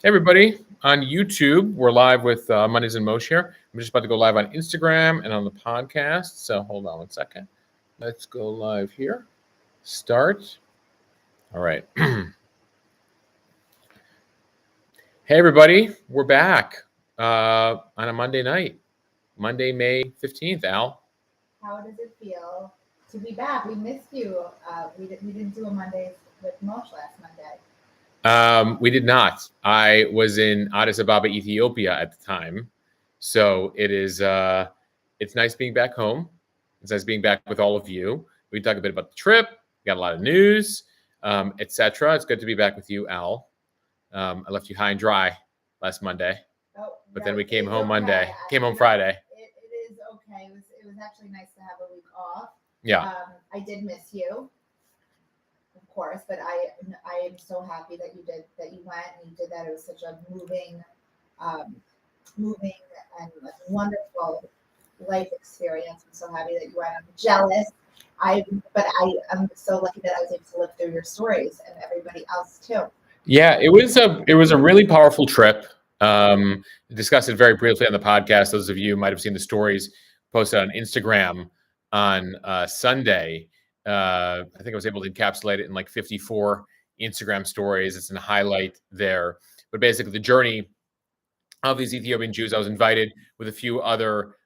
Hey everybody, on YouTube, we're live with Mondays and Mosh here. I'm just about to go live on Instagram and on the podcast. So hold on one second. Let's go live here. Start. All right. Hey everybody, we're back on a Monday night, Monday, May 15th. Al, How does it feel to be back? We missed you. We didn't do a Mondays with Mosh last Monday. we did not. I was in Addis Ababa, Ethiopia at the time, so it's nice being back home. It's nice being back with all of you. We talked a bit about the trip. We got a lot of news, etc. It's good to be back with you, Al. I left you high and dry last Monday, but then we came home Monday. Came home Friday. It is okay. It was actually nice to have a week off. Yeah. I did miss you, of course, but I am so happy that you went and you did that. It was such a moving and wonderful life experience. I'm so happy that you went. I'm jealous. I'm so lucky that I was able to live through your stories and everybody else too. Yeah, it was a really powerful trip. Discussed it very briefly on the podcast. Those of you who might have seen the stories posted on Instagram on Sunday. I think I was able to encapsulate it in like 54 Instagram stories. It's in highlight there. But basically, the journey of these Ethiopian Jews, I was invited with a few other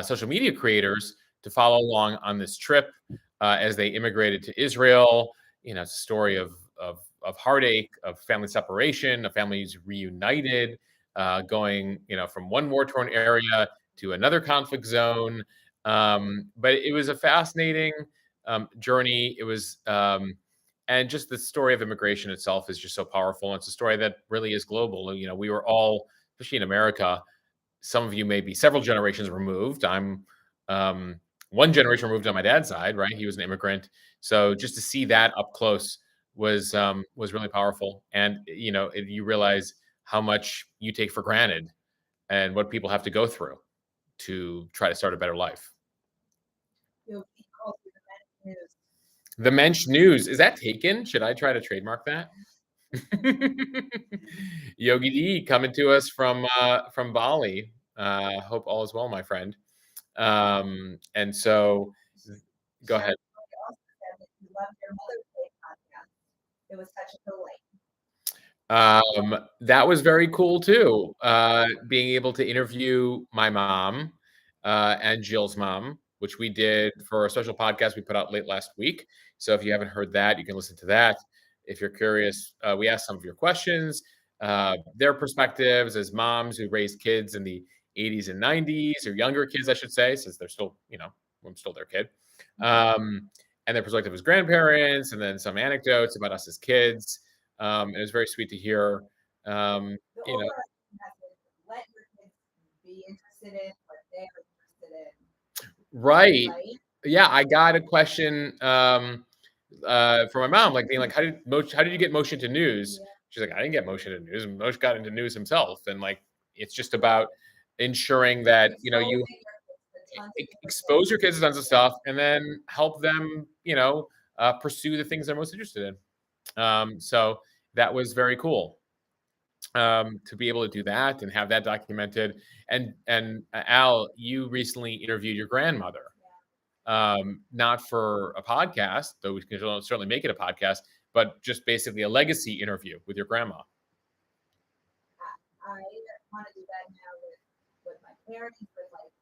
social media creators to follow along on this trip as they immigrated to Israel. You know, it's a story of heartache, of family separation, of families reunited, going, from one war-torn area to another conflict zone. But it was a fascinating journey. It was, and just the story of immigration itself is just so powerful. And it's a story that really is global. You know, we were all, especially in America, some of you may be several generations removed. I'm one generation removed on my dad's side, right? He was an immigrant. So just to see that up close was really powerful. And, you realize how much you take for granted and what people have to go through to try to start a better life. The Mensch News. Is that taken? Should I try to trademark that? Yogi D coming to us from Bali. Hope all is well, my friend. And so go ahead. It was such a delight. That was very cool too. Being able to interview my mom and Jill's mom, which we did for a special podcast we put out late last week. So if you haven't heard that, you can listen to that. If you're curious, we asked some of your questions, their perspectives as moms who raised kids in the 80s and 90s, or younger kids, I should say, since they're still, I'm still their kid. And their perspective as grandparents, and then some anecdotes about us as kids. It was very sweet to hear. Let your kids be interested in what they're interested in. Right. Yeah, I got a question from my mom, like being like, how did you get Mosh into news? Yeah. She's like, I didn't get Mosh into news. Mosh got into news himself, and like it's just about ensuring that you expose your kids to tons of stuff, and then help them pursue the things they're most interested in. So that was very cool to be able to do that and have that documented. And Al, you recently interviewed your grandmother, not for a podcast, though we can certainly make it a podcast, but just basically a legacy interview with your grandma. I want to do that now with my parents,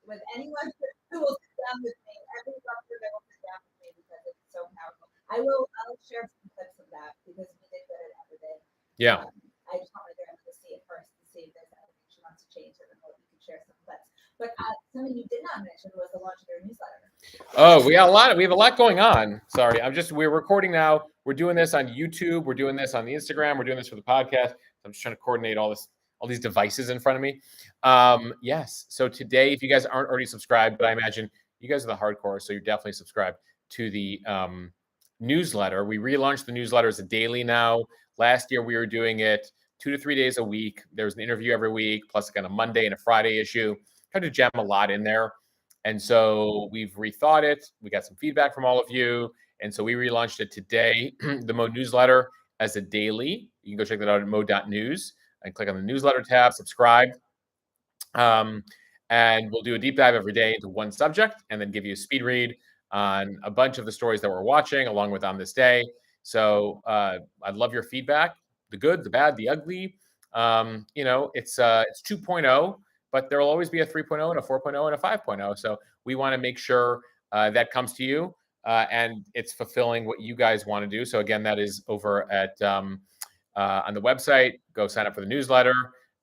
with anyone who will sit down with me. Every doctor that will sit down with me, because it's so powerful. I'll share some clips of that because we did get it out of it. Yeah. I just want my grandma to see it first to see if there's anything she wants to change, and then we can share some clips. But something you did not mention was the launch of your newsletter. Oh, we have a lot going on. Sorry, we're recording now. We're doing this on YouTube. We're doing this on the Instagram. We're doing this for the podcast. I'm just trying to coordinate all these devices in front of me. Yes. So today, if you guys aren't already subscribed, but I imagine you guys are the hardcore, so you're definitely subscribed to the newsletter. We relaunched the newsletter as a daily now. Last year, we were doing it 2 to 3 days a week. There's an interview every week, plus a Monday and a Friday issue. Tried to jam a lot in there. And so we've rethought it. We got some feedback from all of you. And so we relaunched it today, the Mo newsletter, as a daily. You can go check that out at mo.news. and click on the newsletter tab, subscribe. And we'll do a deep dive every day into one subject and then give you a speed read on a bunch of the stories that we're watching along with On This Day. So I'd love your feedback, the good, the bad, the ugly. It's 2.0, but there will always be a 3.0 and a 4.0 and a 5.0. So we want to make sure that comes to you and it's fulfilling what you guys want to do. So again, that is over at on the website. Go sign up for the newsletter.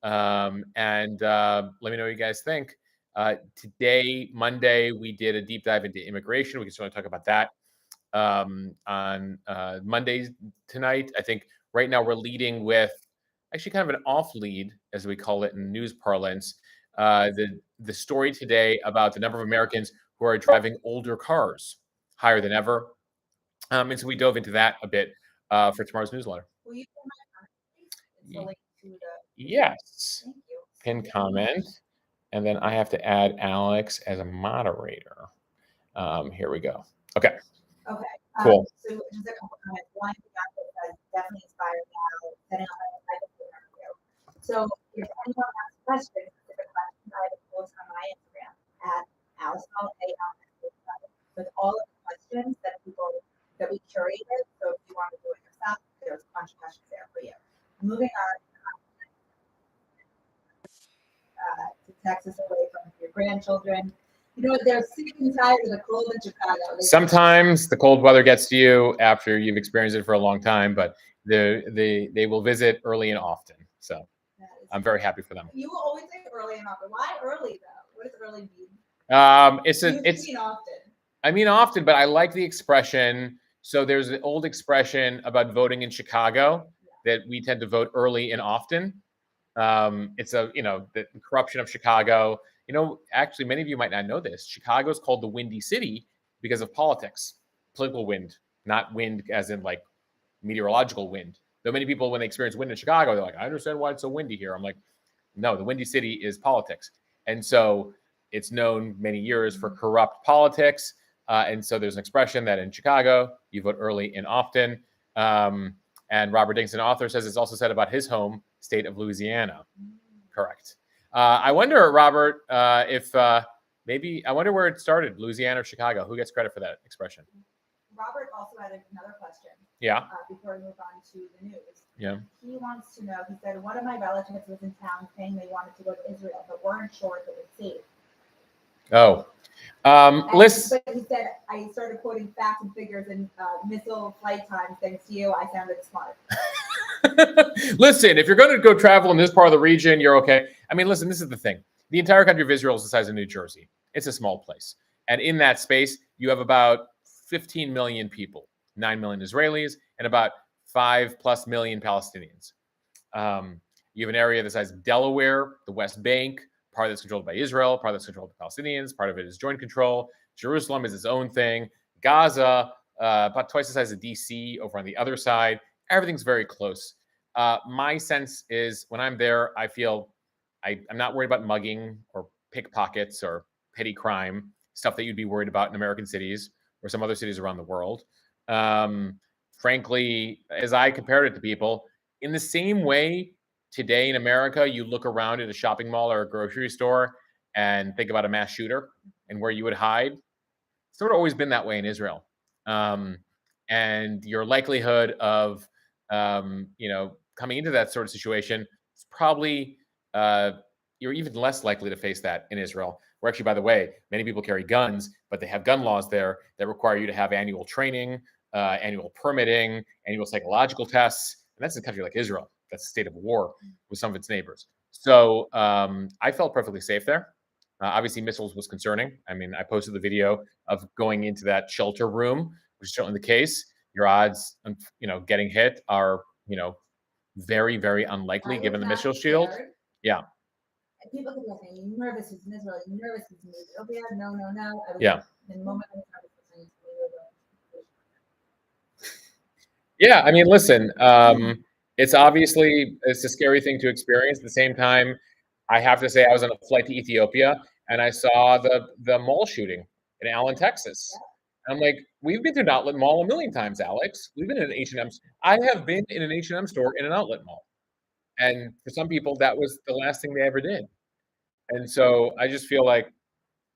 And let me know what you guys think. Today, Monday, we did a deep dive into immigration. We can certainly talk about that on Mondays tonight. I think right now we're leading with actually kind of an off lead, as we call it in news parlance. The story today about the number of Americans who are driving older cars higher than ever. And so we dove into that a bit for tomorrow's newsletter. Will you put my comment, please? Yes. Thank you. Pin comment. And then I have to add Alex as a moderator. Here we go. Okay. Okay. Cool. So just a couple comments. One, that definitely inspired now setting up an interview. So if anyone has questions, specific questions, I have a post on my Instagram at AllisonAL with all of the questions that we curated. So if you want to do it yourself, there's a bunch of questions there for you. Moving on to Texas away from your grandchildren. You know, they're sick and tired of the cold in Chicago. Sometimes the cold weather gets to you after you've experienced it for a long time, but they will visit early and often. So I'm very happy for them. You will always say early and often. Why early though? What does early mean? It's mean often. I mean often, but I like the expression. So there's an old expression about voting in Chicago that we tend to vote early and often. It's the corruption of Chicago. Actually, many of you might not know this. Chicago is called the Windy City because of politics, political wind, not wind as in like meteorological wind. Though many people, when they experience wind in Chicago, they're like, I understand why it's so windy here. I'm like, no, the Windy City is politics. And so it's known many years for corrupt politics. And so there's an expression that in Chicago, you vote early and often. And Robert Dixon, author, says it's also said about his home state of Louisiana. Correct. I wonder, Robert, if maybe I wonder where it started, Louisiana or Chicago. Who gets credit for that expression? Robert also had another question. Yeah. Before we move on to the news. Yeah. He wants to know, he said, one of my relatives was in town saying they wanted to go to Israel, but weren't sure if it was safe. Oh. Listen. But he said, I started quoting facts and figures and missile flight times. Thanks to you, I sounded smart. Listen, if you're going to go travel in this part of the region, you're okay. I mean, listen, this is the thing. The entire country of Israel is the size of New Jersey. It's a small place. And in that space, you have about 15 million people, 9 million Israelis, and about 5+ million Palestinians. You have an area the size of Delaware, the West Bank, part that's controlled by Israel, part that's controlled by Palestinians, part of it is joint control. Jerusalem is its own thing. Gaza, about twice the size of DC over on the other side. Everything's very close. My sense is when I'm there, I feel I'm not worried about mugging or pickpockets or petty crime, stuff that you'd be worried about in American cities or some other cities around the world. Frankly, as I compared it to people, in the same way today in America, you look around at a shopping mall or a grocery store and think about a mass shooter and where you would hide. It's sort of always been that way in Israel. And your likelihood of coming into that sort of situation is probably you're even less likely to face that in Israel. Where actually, by the way, many people carry guns, but they have gun laws there that require you to have annual training, annual permitting, annual psychological tests. And that's in a country like Israel. That's a state of war with some of its neighbors. So I felt perfectly safe there. Obviously, missiles was concerning. I mean, I posted the video of going into that shelter room, which is certainly the case. Your odds, getting hit are, very, very unlikely given the missile shield. Yeah. And people could be saying, "You nervous? It's in Israel. You nervous? It's in Ethiopia." No. Yeah. The moment I was nervous, Yeah, I mean, listen, it's a scary thing to experience. At the same time, I have to say I was on a flight to Ethiopia and I saw the mall shooting in Allen, Texas. I'm like, we've been to an outlet mall a million times, Alex. We've been in an H&M. I have been in an H&M store in an outlet mall. And for some people, that was the last thing they ever did. And so I just feel like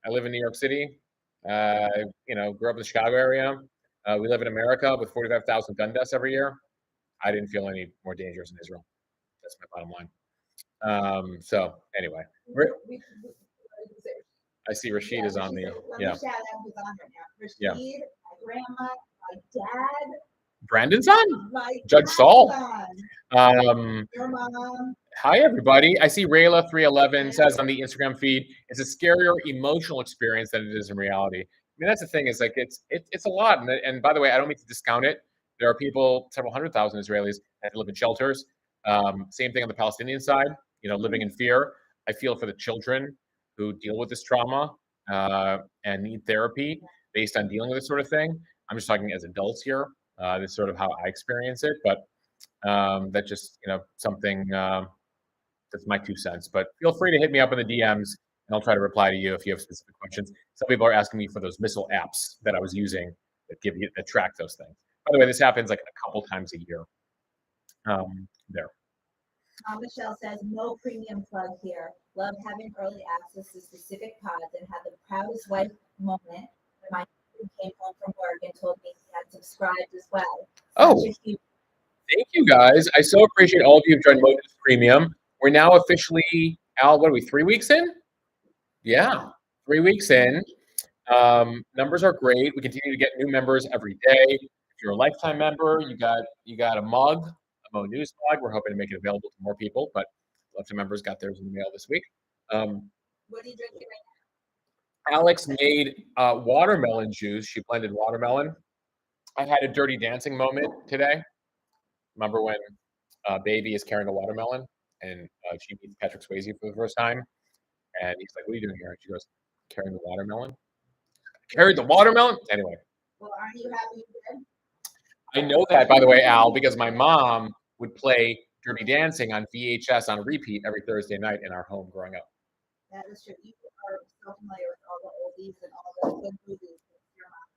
I live in New York City. Grew up in the Chicago area. We live in America with 45,000 gun deaths every year. I didn't feel any more dangerous in Israel. That's my bottom line. So anyway, I see Rashid is on the. Yeah. Shout out who's on right now. Rashid, Yeah. my grandma, my dad. Brandon's on? My Judge dad's Saul. on. Your mom. Hi, everybody. I see Rayla311 says on the Instagram feed, it's a scarier emotional experience than it is in reality. I mean, that's the thing, is like it's a lot. And by the way, I don't mean to discount it. There are people, several 100,000 Israelis that live in shelters. Same thing on the Palestinian side, living in fear. I feel for the children who deal with this trauma and need therapy based on dealing with this sort of thing. I'm just talking as adults here. This is sort of how I experience it, but that's just something that's my 2 cents. But feel free to hit me up in the DMs, and I'll try to reply to you if you have specific questions. Some people are asking me for those missile apps that I was using that track those things. By the way, this happens like a couple times a year. There. Michelle says, no premium plug here. Love having early access to specific pods and had the proudest wife moment when my husband came home from work and told me he had subscribed as well. Thank you guys. I so appreciate all of you who've joined Mosh's Premium. We're now officially, Al, what are we, 3 weeks in? Yeah, 3 weeks in. Numbers are great. We continue to get new members every day. If you're a lifetime member, you got a mug, a Mo News mug. We're hoping to make it available to more people, but lifetime members got theirs in the mail this week. What are you drinking right now? Alex made watermelon juice. She blended watermelon. I had a Dirty Dancing moment today. Remember when Baby is carrying a watermelon and she meets Patrick Swayze for the first time, and he's like, "What are you doing here?" And she goes, "Carrying the watermelon." Carried the watermelon. Anyway. Well, aren't you happy you did? I know that, by the way, Al, because my mom would play Dirty Dancing on VHS on repeat every Thursday night in our home growing up. That is true. You are so familiar with all the oldies and all the good movies with your mom.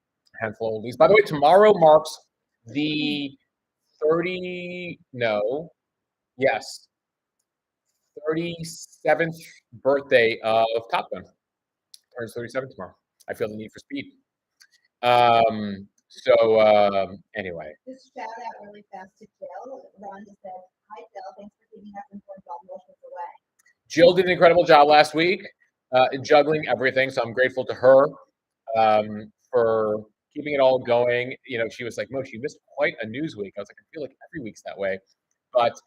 Handful of oldies. By the way, tomorrow marks the 37th birthday of Top Gun. Turns 37 tomorrow. I feel the need for speed. Anyway. Just shout out really fast to Jill. Rhonda said, "Hi Jill, thanks for keeping us informed about Mosh away." Jill did an incredible job last week juggling everything, so I'm grateful to her for keeping it all going. She was like, "Mosh, you missed quite a news week." I was like, "I feel like every week's that way," but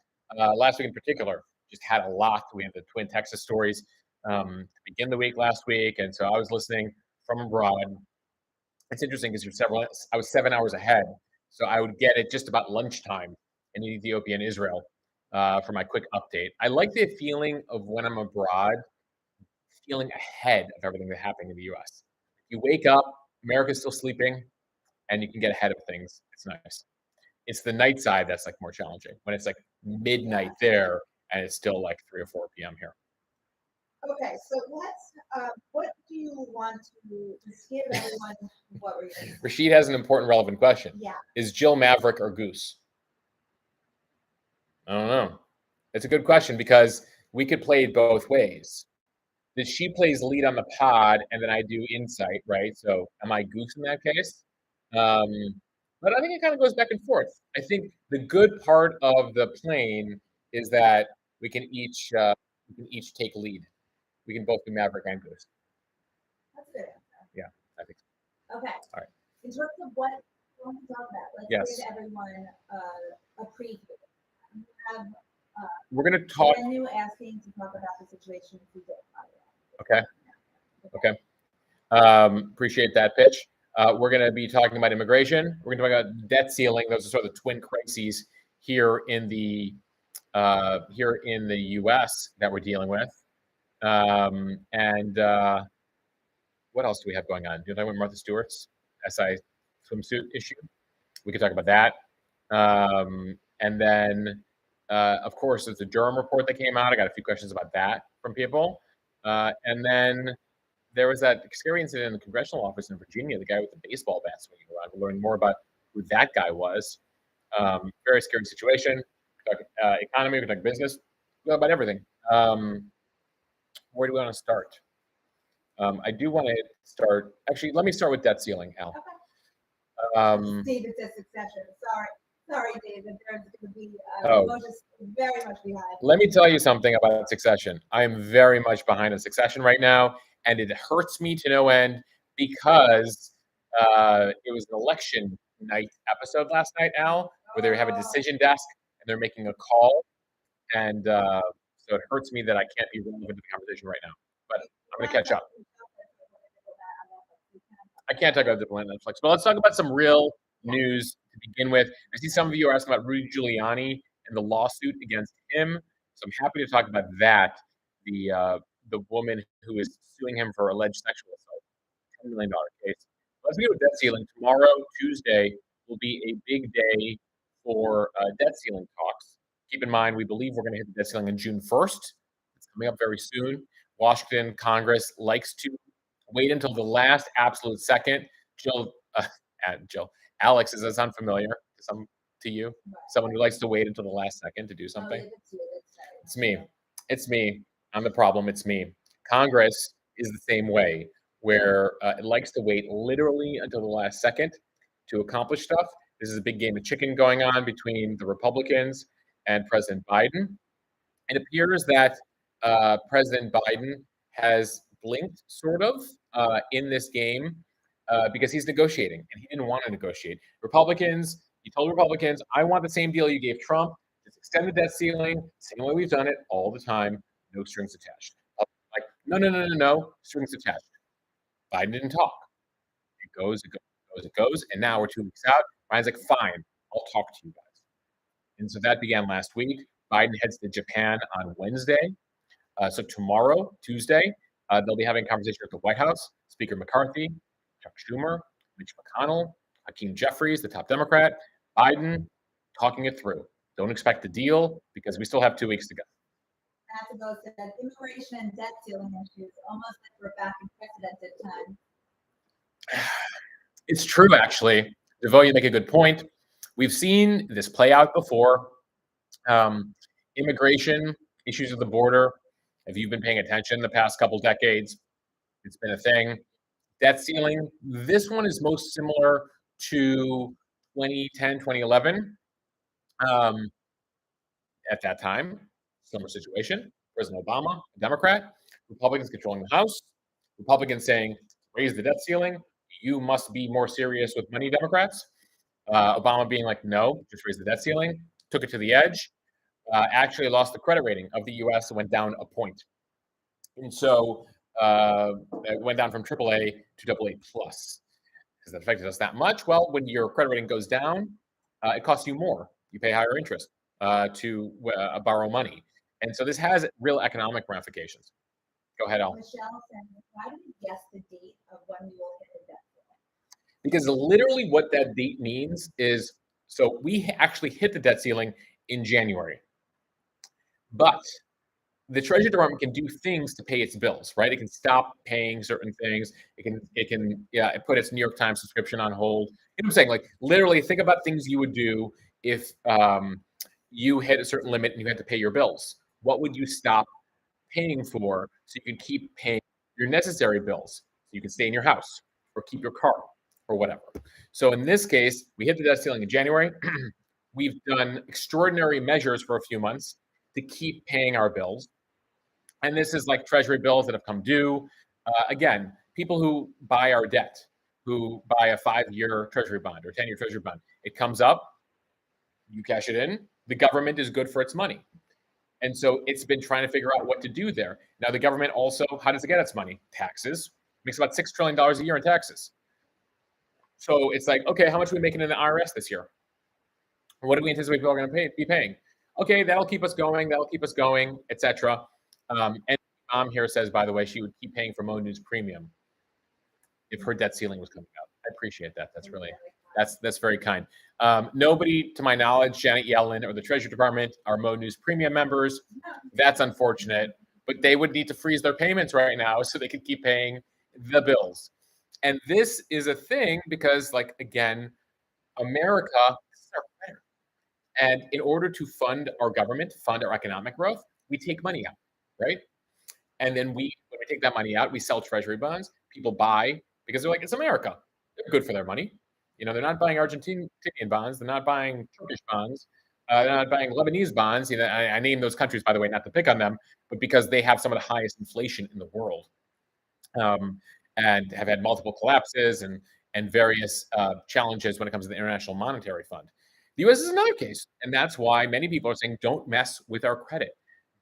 last week in particular just had a lot. We had the Twin Texas stories to begin the week last week, and so I was listening from abroad. It's interesting because I was 7 hours ahead, so I would get it just about lunchtime in Ethiopia and Israel for my quick update. I like the feeling of when I'm abroad, feeling ahead of everything that's happening in the U.S. You wake up, America's still sleeping, and you can get ahead of things. It's nice. It's the night side that's like more challenging when it's like midnight there and it's still like 3 or 4 p.m. here. Okay, so what do you want to just give everyone? What were you saying? Rashid has an important, relevant question. Yeah. Is Jill Maverick or Goose? I don't know. It's a good question because we could play it both ways. That she plays lead on the pod and then I do insight, right? So am I Goose in that case? But I think it kind of goes back and forth. I think the good part of the plane is that we can each take lead. We can both be Maverick and Goose. That's a good answer. Yeah, I think so. Okay. All right. In terms of what we want to talk about, let's give everyone a preview. We're going to talk. Menu asking to talk about the situation in Sudan. Okay. Appreciate that pitch. We're going to be talking about immigration. We're going to talk about debt ceiling. Those are sort of the twin crises here in the U.S. that we're dealing with. What else do we have going on? Do you know about Martha Stewart's SI swimsuit issue? We could talk about that. And then, of course, there's the Durham report that came out. I got a few questions about that from people. And then there was that scary incident in the congressional office in Virginia, the guy with the baseball bat swinging around. We'll learn more about who that guy was. Very scary situation. talk economy, we can talk business, we talk about everything. Where do we want to start? I do want to start. Actually, let me start with debt ceiling, Al. Okay. David says Succession. Sorry, David. There's going to be Moshe's very much behind. Let me tell you something about Succession. I am very much behind on Succession right now, and it hurts me to no end because it was an election night episode last night, Al, where they have a decision desk and they're making a call, and so it hurts me that I can't be relevant to the conversation right now. But I'm going to catch up. I can't talk about the plan Netflix, but let's talk about some real news to begin with. I see some of you are asking about Rudy Giuliani and the lawsuit against him, so I'm happy to talk about that. The woman who is suing him for alleged sexual assault, $10 million case. Let's begin with debt ceiling. Tomorrow, Tuesday, will be a big day for debt ceiling talks. Keep in mind, we believe we're going to hit the debt ceiling on June 1st. It's coming up very soon. Washington Congress likes to wait until the last absolute second. Alex, does that sound familiar to you? Someone who likes to wait until the last second to do something? It's me. It's me. I'm the problem. It's me. Congress is the same way, where it likes to wait literally until the last second to accomplish stuff. This is a big game of chicken going on between the Republicans and President Biden. It appears that President Biden has blinked, sort of, in this game because he's negotiating, and he didn't want to negotiate. He told Republicans, I want the same deal you gave Trump, just extend the debt ceiling, same way we've done it all the time, no strings attached. Like, no, strings attached. Biden didn't talk. It goes, and now we're 2 weeks out. Biden's like, fine, I'll talk to you guys. And so that began last week. Biden heads to Japan on Wednesday. So tomorrow, Tuesday, they'll be having a conversation at the White House. Speaker McCarthy, Chuck Schumer, Mitch McConnell, Hakeem Jeffries, the top Democrat, Biden talking it through. Don't expect the deal because we still have 2 weeks to go. Not to go to immigration and debt ceiling issues, almost like we're back in precedented time. It's true, actually. DeVoe, you make a good point. We've seen this play out before. Immigration issues at the border. If you've been paying attention the past couple decades, it's been a thing. Debt ceiling, this one is most similar to 2010, 2011. At that time, similar situation. President Obama, a Democrat, Republicans controlling the House, Republicans saying, raise the debt ceiling. You must be more serious with money, Democrats. Obama being like, no, just raise the debt ceiling. Took it to the edge. Actually lost the credit rating of the U.S. and went down a point. And so it went down from AAA to AA+. Has that affected us that much? Well, when your credit rating goes down, it costs you more. You pay higher interest to borrow money. And so this has real economic ramifications. Go ahead, Al. Michelle said, why do we guess the date of when we will hit the debt ceiling? Because literally what that date means is, so we actually hit the debt ceiling in January. But the Treasury Department can do things to pay its bills, right? It can stop paying certain things. It can put its New York Times subscription on hold. You know what I'm saying? Like literally think about things you would do if you hit a certain limit and you had to pay your bills. What would you stop paying for so you can keep paying your necessary bills? So you can stay in your house or keep your car or whatever. So in this case, we hit the debt ceiling in January. We've done extraordinary measures for a few months to keep paying our bills. And this is like Treasury bills that have come due. Again, people who buy our debt, who buy a 5-year Treasury bond or 10-year Treasury bond, it comes up, you cash it in, the government is good for its money. And so it's been trying to figure out what to do there. Now, the government also, how does it get its money? Taxes. It makes about $6 trillion a year in taxes. So it's like, okay, how much are we making in the IRS this year? What do we anticipate people are going to be paying? Okay, that'll keep us going, etc. And mom here says, by the way, she would keep paying for Mo News Premium if her debt ceiling was coming out. I appreciate that. That's very kind. Nobody, to my knowledge, Janet Yellen or the Treasury Department are Mo News Premium members. That's unfortunate, but they would need to freeze their payments right now so they could keep paying the bills. And this is a thing because, like, again, America, this is our credit. And in order to fund our government, fund our economic growth, we take money out, right? And then when we take that money out, we sell treasury bonds. People buy because they're like, it's America. They're good for their money. They're not buying Argentinian bonds. They're not buying Turkish bonds. They're not buying Lebanese bonds. I name those countries, by the way, not to pick on them, but because they have some of the highest inflation in the world, and have had multiple collapses and various challenges when it comes to the International Monetary Fund. The U.S. is another case, and that's why many people are saying, don't mess with our credit.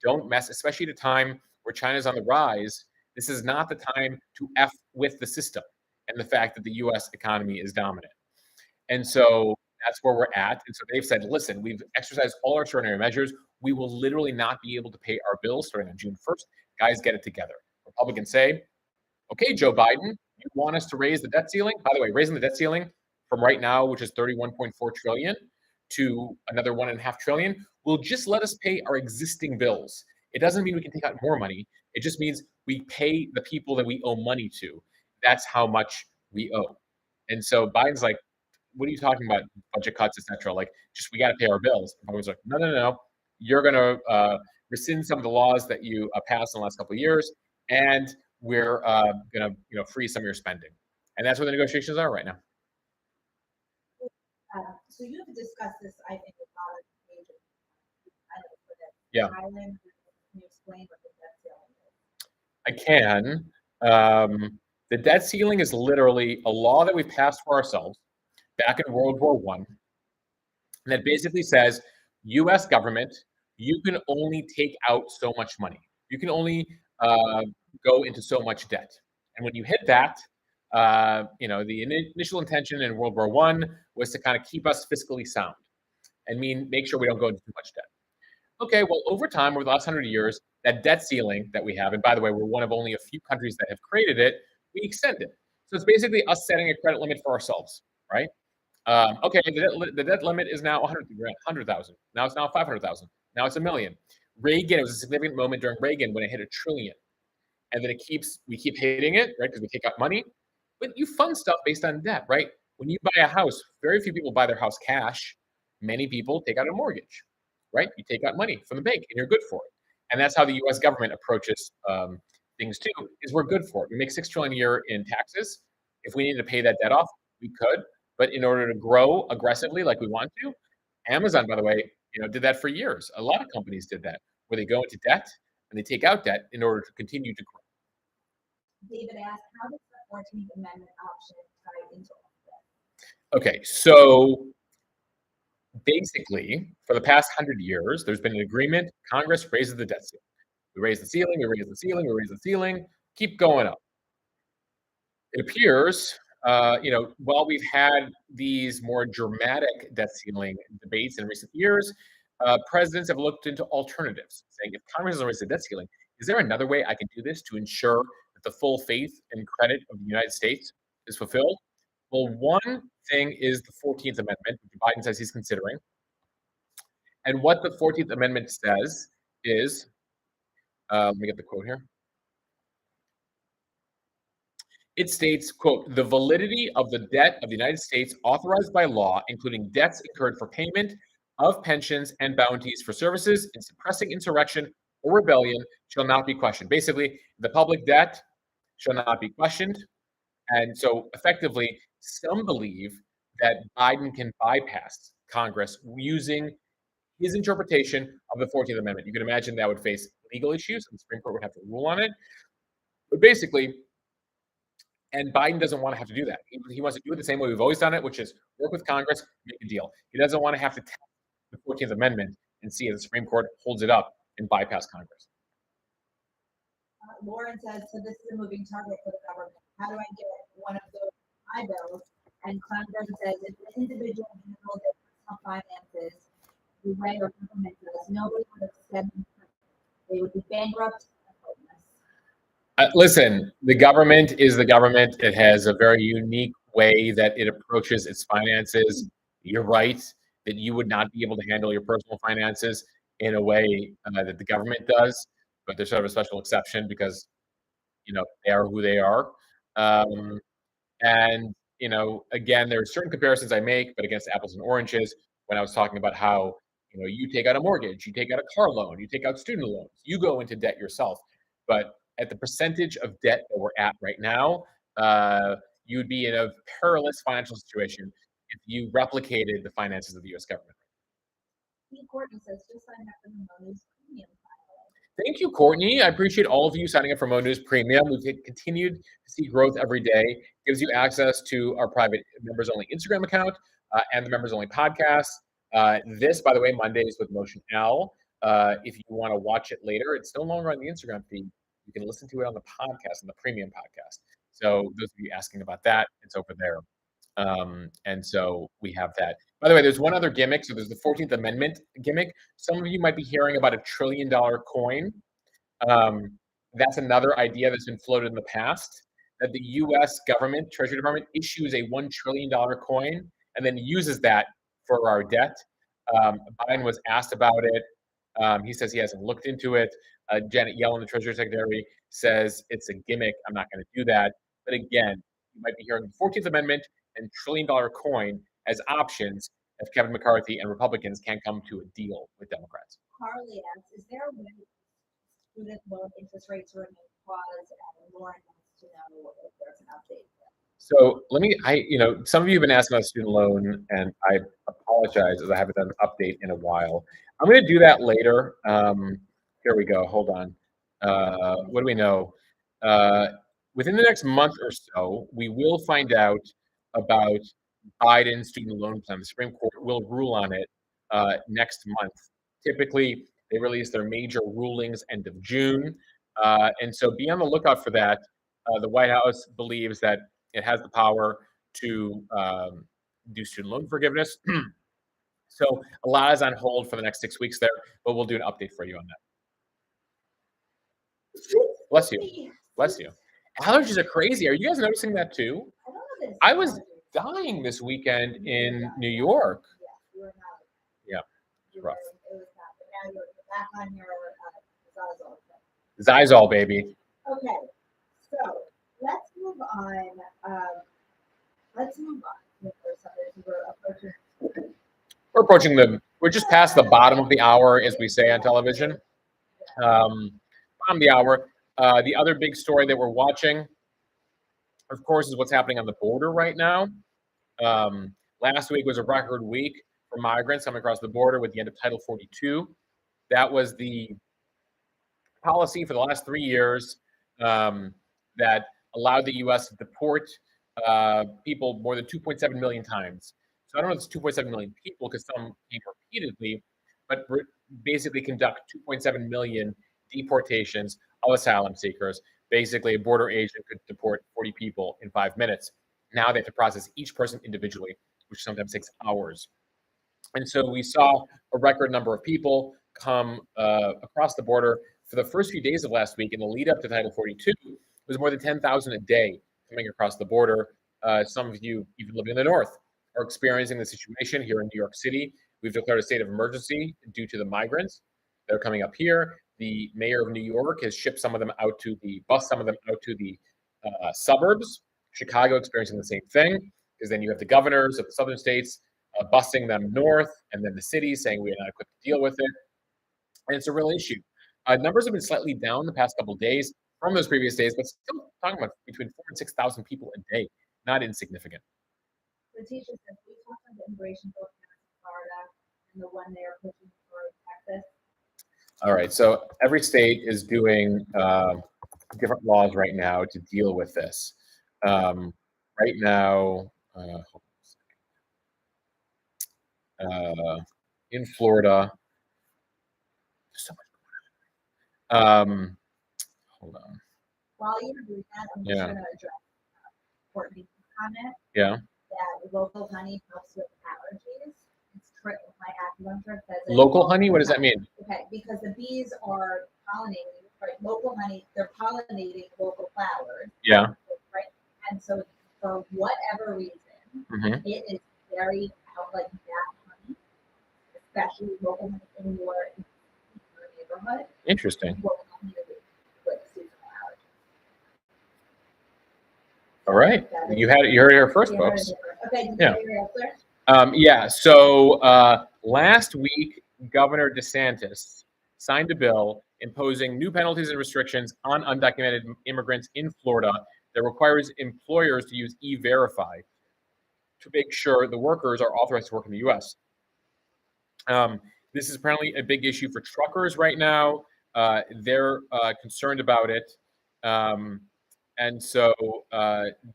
Don't mess, especially at a time where China's on the rise. This is not the time to F with the system and the fact that the U.S. economy is dominant. And so that's where we're at. And so they've said, listen, we've exercised all our extraordinary measures. We will literally not be able to pay our bills starting on June 1st. Guys, get it together. Republicans say, okay, Joe Biden, you want us to raise the debt ceiling? By the way, raising the debt ceiling from right now, which is 31.4 trillion, to another 1.5 trillion, will just let us pay our existing bills. It doesn't mean we can take out more money. It just means we pay the people that we owe money to. That's how much we owe. And so Biden's like, what are you talking about? Budget cuts, etc. Like, just we got to pay our bills. And Biden's like, no. You're going to rescind some of the laws that you passed in the last couple of years, and we're going to freeze some of your spending. And that's where the negotiations are right now. So you have discussed this, I think, with a lot of major items for this. Yeah. Island, can you explain what the debt ceiling is? I can. The debt ceiling is literally a law that we passed for ourselves back in World War I, that basically says, U.S. government, you can only take out so much money. You can only go into so much debt. And when you hit that, the initial intention in World War I was to kind of keep us fiscally sound and make sure we don't go into too much debt. Okay, well, over time, over the last 100 years, that debt ceiling that we have, and by the way, we're one of only a few countries that have created it, we extended. So it's basically us setting a credit limit for ourselves, right? Okay, the debt limit is now 100,000. Now it's now 500,000. Now it's $1 million. Reagan, it was a significant moment during Reagan when it hit $1 trillion. And then we keep hitting it, right? Because we take out money. But you fund stuff based on debt, right? When you buy a house, very few people buy their house cash. Many people take out a mortgage, right? You take out money from the bank and you're good for it. And that's how the U.S. government approaches things too, is we're good for it. We make $6 trillion a year in taxes. If we need to pay that debt off, we could. But in order to grow aggressively like we want to, Amazon, by the way, did that for years. A lot of companies did that, where they go into debt and they take out debt in order to continue to grow. David asked, how does the 14th Amendment option tie into all of this? Okay, so basically, for the past 100 years, there's been an agreement. Congress raises the debt ceiling. We raise the ceiling, we raise the ceiling, we raise the ceiling, keep going up. It appears, while we've had these more dramatic debt ceiling debates in recent years, presidents have looked into alternatives, saying, if Congress has raised the debt ceiling, is there another way I can do this to ensure that the full faith and credit of the United States is fulfilled? Well, one thing is the 14th Amendment, which Biden says he's considering. And what the 14th Amendment says is, let me get the quote here. It states, quote, the validity of the debt of the United States authorized by law, including debts incurred for payment of pensions and bounties for services in suppressing insurrection or rebellion, shall not be questioned. Basically, the public debt shall not be questioned. And so effectively, some believe that Biden can bypass Congress using his interpretation of the 14th Amendment. You can imagine that would face legal issues, and the Supreme Court would have to rule on it. But basically, and Biden doesn't want to have to do that. He wants to do it the same way we've always done it, which is work with Congress, make a deal. He doesn't want to have to test the 14th Amendment and see if the Supreme Court holds it up and bypass Congress. Lauren says, so this is a moving target for the government. How do I get one of those my bills? And Congress says, if the individual handles their personal finances the way our government does, nobody would have said they would be bankrupt. Listen, the government is the government. It has a very unique way that it approaches its finances. You're right that you would not be able to handle your personal finances in a way that the government does, but there's sort of a special exception because, they are who they are. And, again, there are certain comparisons I make, but against apples and oranges, when I was talking about how you take out a mortgage, you take out a car loan, you take out student loans, you go into debt yourself. But at the percentage of debt that we're at right now, you'd be in a perilous financial situation if you replicated the finances of the U.S. government. Courtney says, just sign up for the Mosh premium. Thank you, Courtney. I appreciate all of you signing up for Mo News Premium. We've continued to see growth every day. It gives you access to our private members-only Instagram account and the members-only podcast. This, by the way, Mondays with Mosh and Al. If you want to watch it later, it's no longer on the Instagram feed. You can listen to it on the podcast, on the premium podcast. So those of you asking about that, it's over there. And so we have that. By the way, there's one other gimmick. So there's the 14th Amendment gimmick. Some of you might be hearing about $1 trillion coin. That's another idea that's been floated in the past, that the U.S. government, Treasury Department, issues a $1 trillion coin and then uses that for our debt. Biden was asked about it. He says he hasn't looked into it. Janet Yellen, the Treasury Secretary, says it's a gimmick. I'm not going to do that. But again, you might be hearing the 14th Amendment and $1 trillion coin as options if Kevin McCarthy and Republicans can't come to a deal with Democrats. Carly asks, is there a way student loan interest rates remain paused? And Lauren wants to know if there's an update. So some of you have been asking about student loan, and I apologize as I haven't done an update in a while. I'm going to do that later. Here we go. Hold on. What do we know? Within the next month or so, we will find out about Biden's student loan plan. The Supreme Court will rule on it next month. Typically, they release their major rulings end of June. And so be on the lookout for that. The White House believes that it has the power to do student loan forgiveness. So a lot is on hold for the next 6 weeks there, but we'll do an update for you on that. Bless you. Bless you. Allergies are crazy. Are you guys noticing that too? I was dying this weekend in New York. Yeah, it's rough. Back on your Zizol, baby. Okay, so let's move on. We're just past the bottom of the hour, as we say on television. Bottom of the hour. The other big story that we're watching, of course, is what's happening on the border right now. Last week was a record week for migrants coming across the border with the end of Title 42. That was the policy for the last 3 years that allowed the U.S. to deport people more than 2.7 million times. So I don't know if it's 2.7 million people because some came repeatedly, but basically conduct 2.7 million deportations of asylum seekers. Basically, a border agent could deport 40 people in 5 minutes. Now they have to process each person individually, which sometimes takes hours. And so we saw a record number of people come across the border for the first few days of last week in the lead up to Title 42. It was more than 10,000 a day coming across the border. Some of you, even living in the north, are experiencing the situation here in New York City. We've declared a state of emergency due to the migrants that are coming up here. The mayor of New York has shipped some of them out to the suburbs. Chicago experiencing the same thing, because then you have the governors of the southern states busing them north, and then the cities saying we are not equipped to deal with it. And it's a real issue. Numbers have been slightly down the past couple of days from those previous days, but still talking about between 4,000 and 6,000 people a day, not insignificant. The teacher says we talked about the immigration bill in Florida and the one they're pushing for Texas. All right, so every state is doing different laws right now to deal with this. Right now, in Florida, there's so much going on. Hold on. While you're doing that, I'm just going to address Courtney's comment. Yeah. That local honey helps with allergies. It's my acupuncture says local honey? What does that mean? Okay, because the bees are pollinating, right? Local honey, they're pollinating local flowers. Yeah. Right. And so for whatever reason, it is very like that honey, especially local honey in your neighborhood. Interesting. Local honey with seasonal allergies. All right. You heard it here first, folks. Okay. Yeah. So last week Governor DeSantis signed a bill imposing new penalties and restrictions on undocumented immigrants in Florida that requires employers to use E-Verify to make sure the workers are authorized to work in the U.S. This is apparently a big issue for truckers right now. They're concerned about it. And so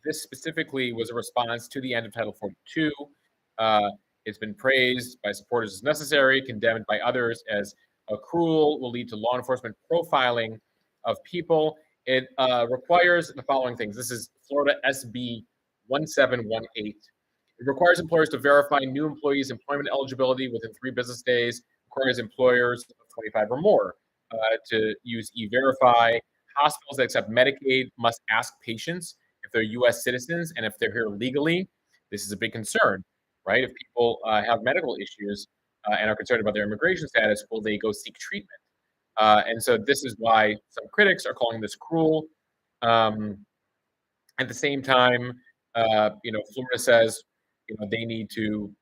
this specifically was a response to the end of Title 42. It's been praised by supporters as necessary, condemned by others as cruel, will lead to law enforcement profiling of people. It requires the following things. This is Florida SB 1718. It requires employers to verify new employees' employment eligibility within 3 business days. Requires employers of 25 or more to use E-Verify. Hospitals that accept Medicaid must ask patients if they're U.S. citizens and if they're here legally. This is a big concern, right? If people have medical issues and are concerned about their immigration status, will they go seek treatment? And so this is why some critics are calling this cruel. At the same time, Florida says, they need to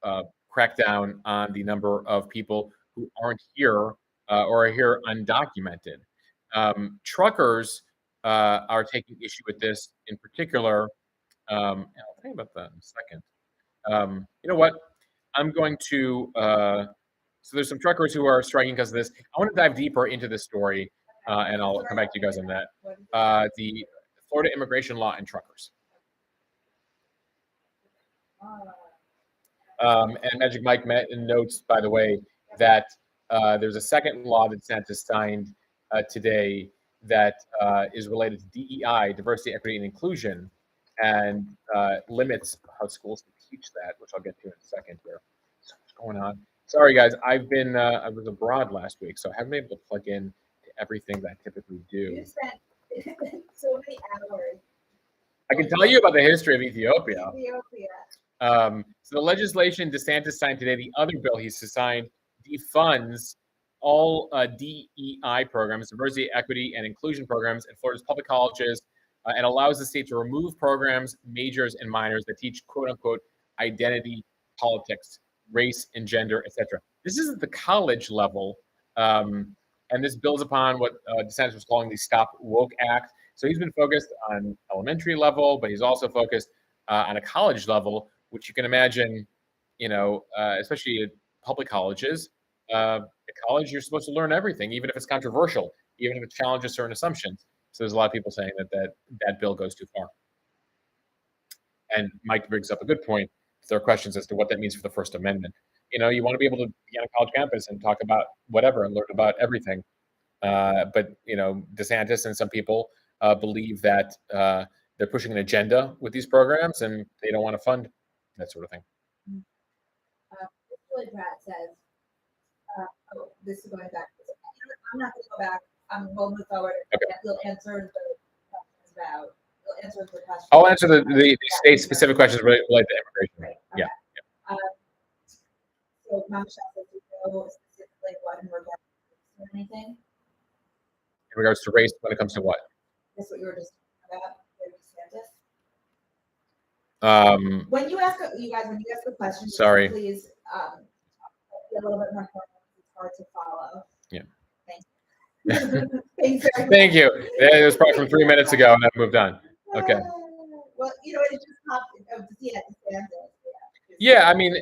crack down on the number of people who aren't here or are here undocumented. Truckers are taking issue with this in particular. I'll tell you about that in a second. You know what? I'm going to. So there's some truckers who are striking because of this. I want to dive deeper into this story, and I'll come back to you guys on that. The Florida immigration law and truckers. And Magic Mike notes, by the way, that there's a second law that DeSantis signed today that is related to DEI, diversity, equity, and inclusion, and limits how schools can teach that, which I'll get to in a second here. So much going on. Sorry, guys. I was abroad last week, so I haven't been able to plug in to everything that I typically do. You spent so many hours. I can tell you about the history of Ethiopia. Ethiopia. So the legislation DeSantis signed today, the other bill he signed, defunds all DEI programs, diversity, equity, and inclusion programs in Florida's public colleges, and allows the state to remove programs, majors, and minors that teach "quote-unquote" identity politics, race and gender, etc. This is at the college level, and this builds upon what DeSantis was calling the Stop Woke Act. So he's been focused on elementary level, but he's also focused on a college level, which you can imagine, especially at public colleges. At college, you're supposed to learn everything, even if it's controversial, even if it challenges certain assumptions. So there's a lot of people saying that bill goes too far. And Mike brings up a good point. There are questions as to what that means for the First Amendment. You want to be able to be on a college campus and talk about whatever and learn about everything. But DeSantis and some people believe that they're pushing an agenda with these programs, and they don't want to fund that sort of thing. This Brad says, this is going back. I'm not going to go back. We'll move forward. Okay. You'll answer the questions about. You'll answer the questions. I'll answer the state-specific questions related to immigration. Right. Okay. Yeah. So, Mosheh, do you know specifically what in regards to anything? In regards to race, when it comes to what? That's what you were just talking about. DeSantis. When you ask, you guys, when you ask the question, Sorry. Please be a little bit more formal. It's hard to follow. Yeah. Thanks. Thank you. It was probably from 3 minutes ago, and I moved on. Okay. Well, it just popped. DeSantis. Yeah, I mean,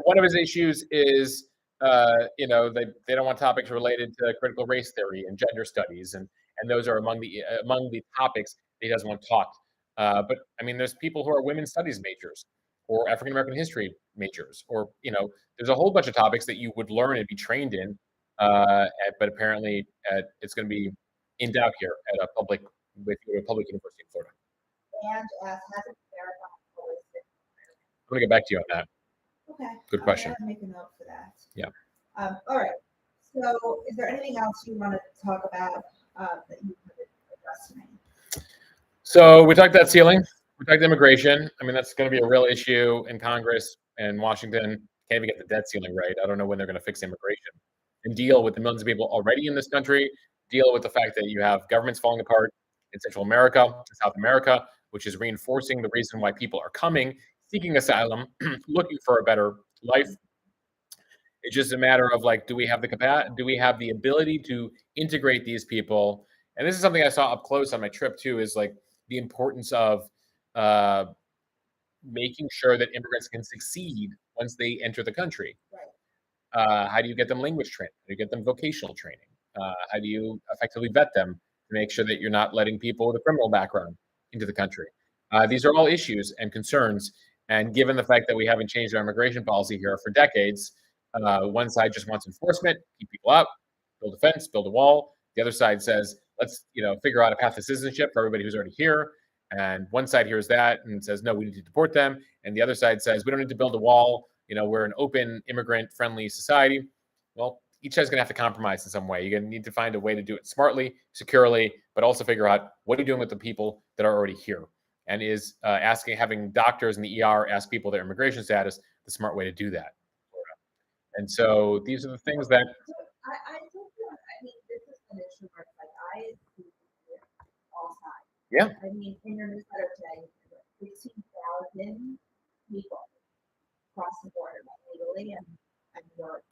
one of his issues is, they don't want topics related to critical race theory and gender studies, and those are among the topics that he doesn't want taught. But I mean, there's people who are women's studies majors, or African American history majors, or there's a whole bunch of topics that you would learn and be trained in, but apparently it's going to be in doubt here at a public university in Florida. And hasn't verified. I'm going to get back to you on that. Okay. Good question. I'm make a note for that. Yeah. All right. So, is there anything else you want to talk about that you could address tonight? So we talked about ceiling. We talked immigration. I mean, that's going to be a real issue in Congress and Washington. Can't even get the debt ceiling right. I don't know when they're going to fix immigration and deal with the millions of people already in this country. Deal with the fact that you have governments falling apart in Central America and South America, which is reinforcing the reason why people are coming, seeking asylum, looking for a better life. It's just a matter of like, do we have the capacity? Do we have the ability to integrate these people? And this is something I saw up close on my trip too. Is like the importance of uh, making sure that immigrants can succeed once they enter the country. How do you get them language training? How do you get them vocational training? How do you effectively vet them to make sure that you're not letting people with a criminal background into the country? These are all issues and concerns. And given the fact that we haven't changed our immigration policy here for decades, one side just wants enforcement, keep people out, build a fence, build a wall. The other side says, let's figure out a path to citizenship for everybody who's already here. And one side hears that and says, no, we need to deport them. And the other side says, we don't need to build a wall. We're an open, immigrant-friendly society. Well, each side's going to have to compromise in some way. You're going to need to find a way to do it smartly, securely, but also figure out what are you doing with the people that are already here. And is having doctors in the ER ask people their immigration status the smart way to do that. And so these are the things that. I mean, this is an issue where like I see all sides. Yeah. I mean, in your newsletter today, 16,000 people cross the border legally,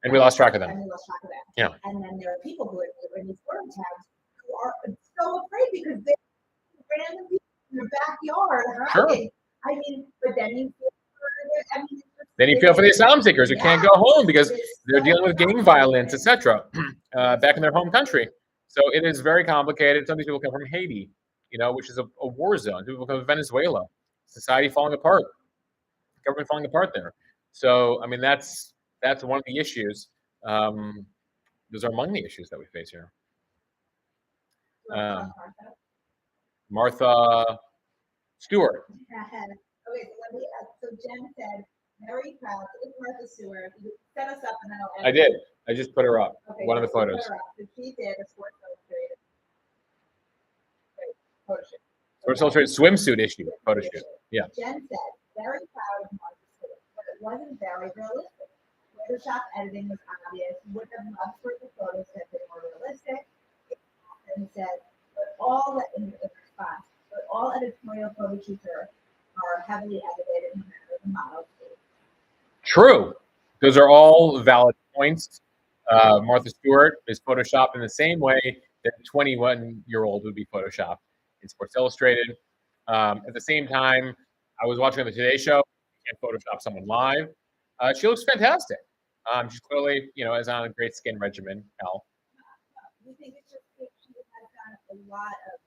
and we lost track of them. Yeah. And then there are people who are in these border towns who are so afraid because they're random people in their backyard. Right? Sure. I mean, but then you feel then you feel for the asylum seekers who can't go home because they're dealing with gang violence, etc., back in their home country. So it is very complicated. Some of these people come from Haiti, which is a war zone. People come from Venezuela. Society falling apart. Government falling apart there. So, I mean, that's one of the issues. Those are among the issues that we face here. Martha Stewart. Okay, so Jen said, very proud. It's Martha Stewart. You set us up and then I'll I did. I just put her up. Okay, one of the photos. So she did a Sports Illustrated photo shoot. Sports Illustrated swimsuit issue photo shoot. Yeah. Jen said, very proud of Martha Stewart, but it wasn't very realistic. Photoshop editing was obvious. Would have loved for the photos to have been more realistic. And said, but all editorial photo shoots are heavily edited no matter the model. True. Those are all valid points. Martha Stewart is photoshopped in the same way that a 21-year-old would be photoshopped in Sports Illustrated. At the same time, I was watching on the Today Show. You can't Photoshop someone live. She looks fantastic. She's clearly, is on a great skin regimen. Al. You think it's just that she has done a lot of.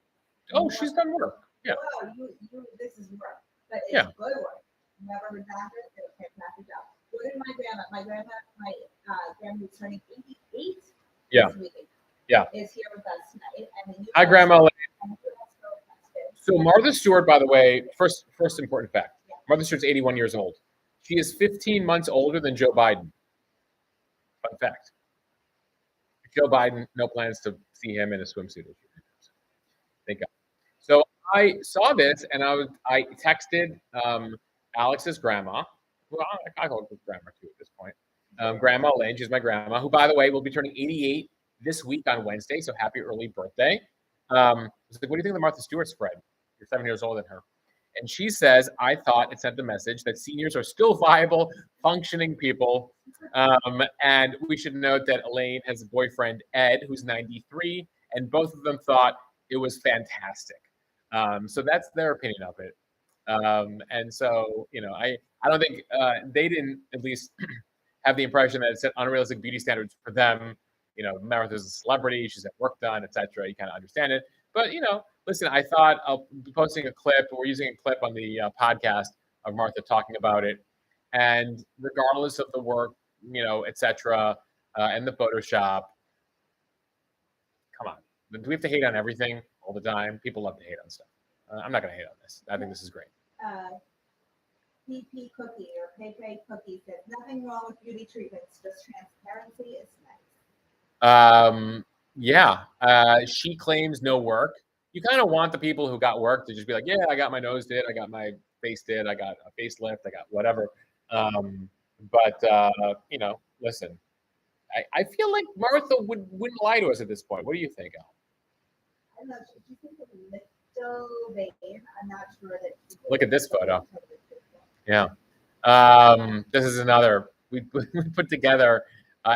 Oh, she's done work. Yeah. Well, this is work, but it's good work. Never redacted. Did a fantastic job. What did my grandma who's turning 88 this week. Yeah. Is here with us tonight. Hi, Grandma. So Martha Stewart, by the way, first important fact. Yeah. Martha Stewart's 81 years old. She is 15 months older than Joe Biden. Fun fact. Joe Biden, no plans to see him in a swimsuit. Thank God. So I saw this and I texted Alex's grandma. Well, I call her grandma too at this point. Grandma Lynn, she's my grandma, who, by the way, will be turning 88 this week on Wednesday. So happy early birthday. I was like, what do you think of the Martha Stewart spread? You're 7 years older than her. And she says, I thought it sent the message that seniors are still viable, functioning people. And we should note that Elaine has a boyfriend, Ed, who's 93, and both of them thought it was fantastic. So that's their opinion of it. And so, I don't think they didn't at least have the impression that it set unrealistic beauty standards for them. Martha's a celebrity, she's had work done, etc. You kind of understand it. But, listen, I thought I'll be posting a clip, or using a clip on the podcast of Martha talking about it. And regardless of the work, etc., and the Photoshop, come on. Do we have to hate on everything all the time? People love to hate on stuff. I'm not going to hate on this. I think this is great. PP Cookie or Pepe Cookie says, nothing wrong with beauty treatments, just transparency is nice. She claims no work. You kind of want the people who got work to just be like, yeah, I got my nose did, I got my face did, I got a facelift, I got whatever. Listen, I feel like Martha wouldn't lie to us at this point. What do you think, Al? I don't know. Do you think it's a little vain? I'm not sure that. Look at this photo. Yeah. This is another. We put together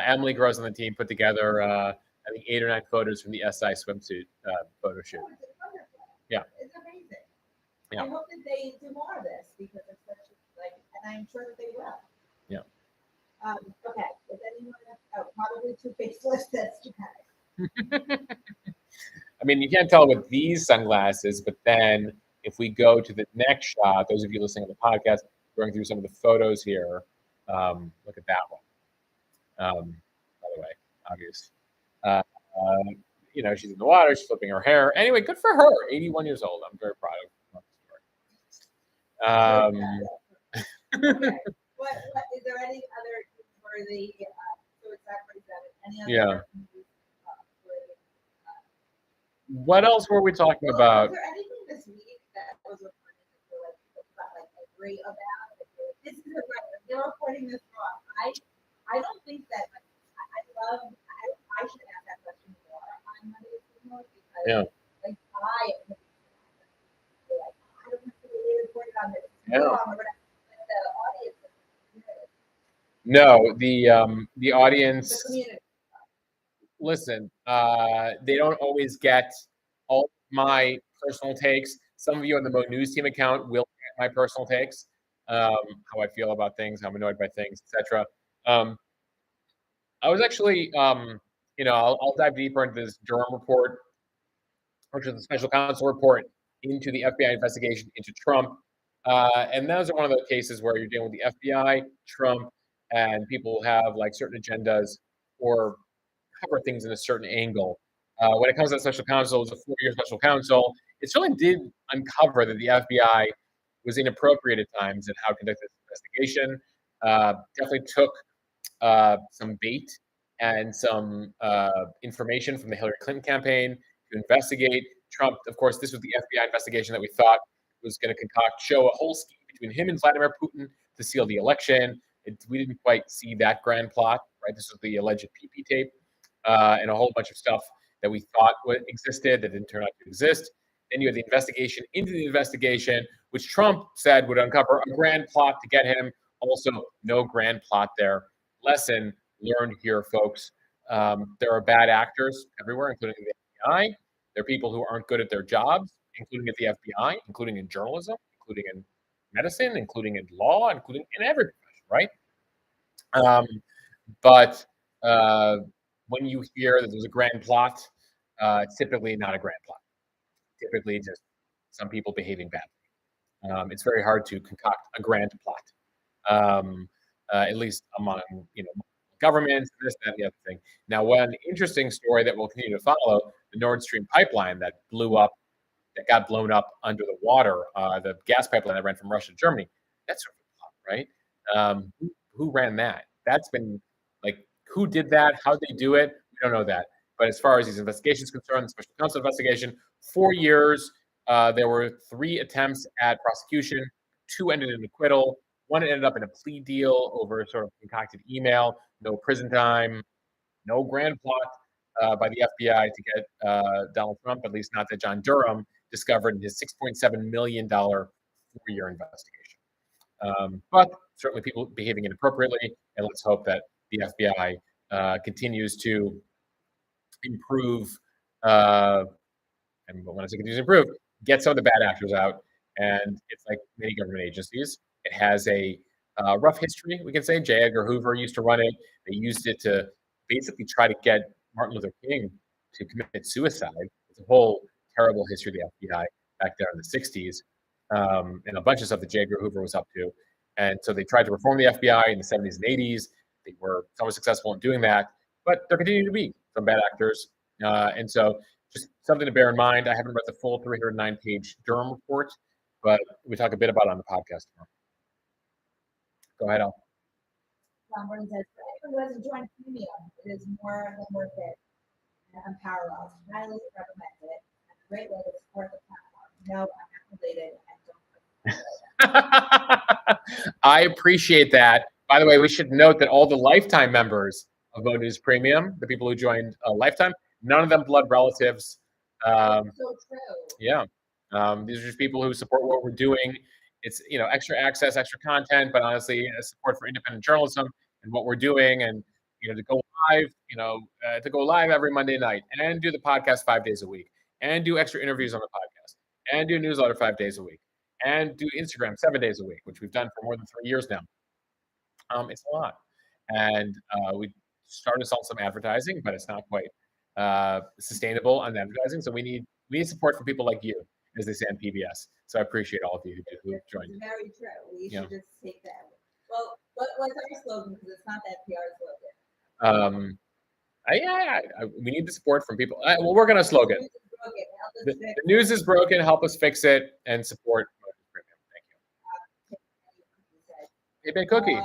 Emily Gross on the team put together, I think 8 or 9 photos from the SI swimsuit photo shoot. Oh, it's wonderful. Yeah. It's amazing. Yeah. I hope that they do more of this because it's such like, and I'm sure that they will. Yeah. Okay. Is anyone? Oh, probably too faceless. That's dramatic. I mean, you can't tell with these sunglasses, but then if we go to the next shot, those of you listening to the podcast, going through some of the photos here, look at that one. By the way, obvious. She's in the water, she's flipping her hair. Anyway, good for her. 81 years old. I'm very proud of her. Okay. What is there any other worthy? So it's that pretty good. Any other? Yeah. What else were we talking about? Was there anything this week that was reported that you were like angry about? This is they're reporting this wrong. I don't think that I should ask that question more on Monday because like I don't have to be reported on this. Wrong or whatever. But the audience No, the audience. the community. Listen, they don't always get all my personal takes. Some of you on the Mo News Team account will get my personal takes, how I feel about things, how I'm annoyed by things, etc. I was actually, I'll dive deeper into this Durham report, which is the special counsel report into the FBI investigation into Trump. And those are one of those cases where you're dealing with the FBI, Trump, and people have like certain agendas or cover things in a certain angle. When it comes to the special counsel, it's a 4-year special counsel. It certainly did uncover that the FBI was inappropriate at times in how to conduct this investigation. Definitely took some bait and some information from the Hillary Clinton campaign to investigate Trump. Of course, this was the FBI investigation that we thought was going to show a whole scheme between him and Vladimir Putin to seal the election. We didn't quite see that grand plot, right? This was the alleged PP tape and a whole bunch of stuff that we thought existed that didn't turn out to exist. Then you had the investigation into the investigation, which Trump said would uncover a grand plot to get him. Also, no grand plot there. Lesson learned here, folks. There are bad actors everywhere, including the FBI. There are people who aren't good at their jobs, including at the FBI, including in journalism, including in medicine, including in law, including in every profession, right? But when you hear that there's a grand plot, it's typically not a grand plot. Typically just some people behaving badly. It's very hard to concoct a grand plot, at least among governments, this, that, and the other thing. Now, one interesting story that we'll continue to follow, the Nord Stream pipeline that got blown up under the water, the gas pipeline that ran from Russia to Germany. That's sort of a plot, right? Who ran that? That's been who did that? How did they do it? We don't know that. But as far as these investigations concerned, the special counsel investigation, 4 years, there were 3 attempts at prosecution, 2 ended in acquittal, 1 ended up in a plea deal over a sort of concocted email, no prison time, no grand plot by the FBI to get Donald Trump, at least not that John Durham discovered in his $6.7 million 4-year investigation. But certainly people behaving inappropriately, and let's hope that the FBI continues to improve, and when I say continues to improve, get some of the bad actors out. And it's like many government agencies. It has a rough history, we can say. J. Edgar Hoover used to run it. They used it to basically try to get Martin Luther King to commit suicide. It's a whole terrible history of the FBI back there in the 60s, and a bunch of stuff that J. Edgar Hoover was up to. And so they tried to reform the FBI in the 70s and 80s. They were somewhat successful in doing that, but there continue to be some bad actors. And so just something to bear in mind. I haven't read the full 309-page Durham report, but we talk a bit about it on the podcast tomorrow. Go ahead, Al. Someone says, for anyone who hasn't joined Premium, it is more than worth it and unparalleled. Highly recommend it. And a great way to support the platform. No, I'm not related and don't. I appreciate that. By the way, we should note that all the lifetime members of Mo News Premium, the people who joined Lifetime, none of them blood relatives. So true. Yeah. These are just people who support what we're doing. It's, extra access, extra content, but honestly, support for independent journalism and what we're doing. And, to go live, to go live every Monday night and do the podcast 5 days a week and do extra interviews on the podcast and do newsletter 5 days a week and do Instagram 7 days a week, which we've done for more than 3 years now. It's a lot. And we started selling some advertising, but it's not quite sustainable on advertising. So we need support from people like you, as they say on PBS. So I appreciate all of you who joined. It's very true. We should just take that. Well, what's our slogan? Because it's not that PR slogan. We need the support from people. We'll work on a slogan. The news is broken. Help us fix it and support. Thank you. Hey, Ben Cookie.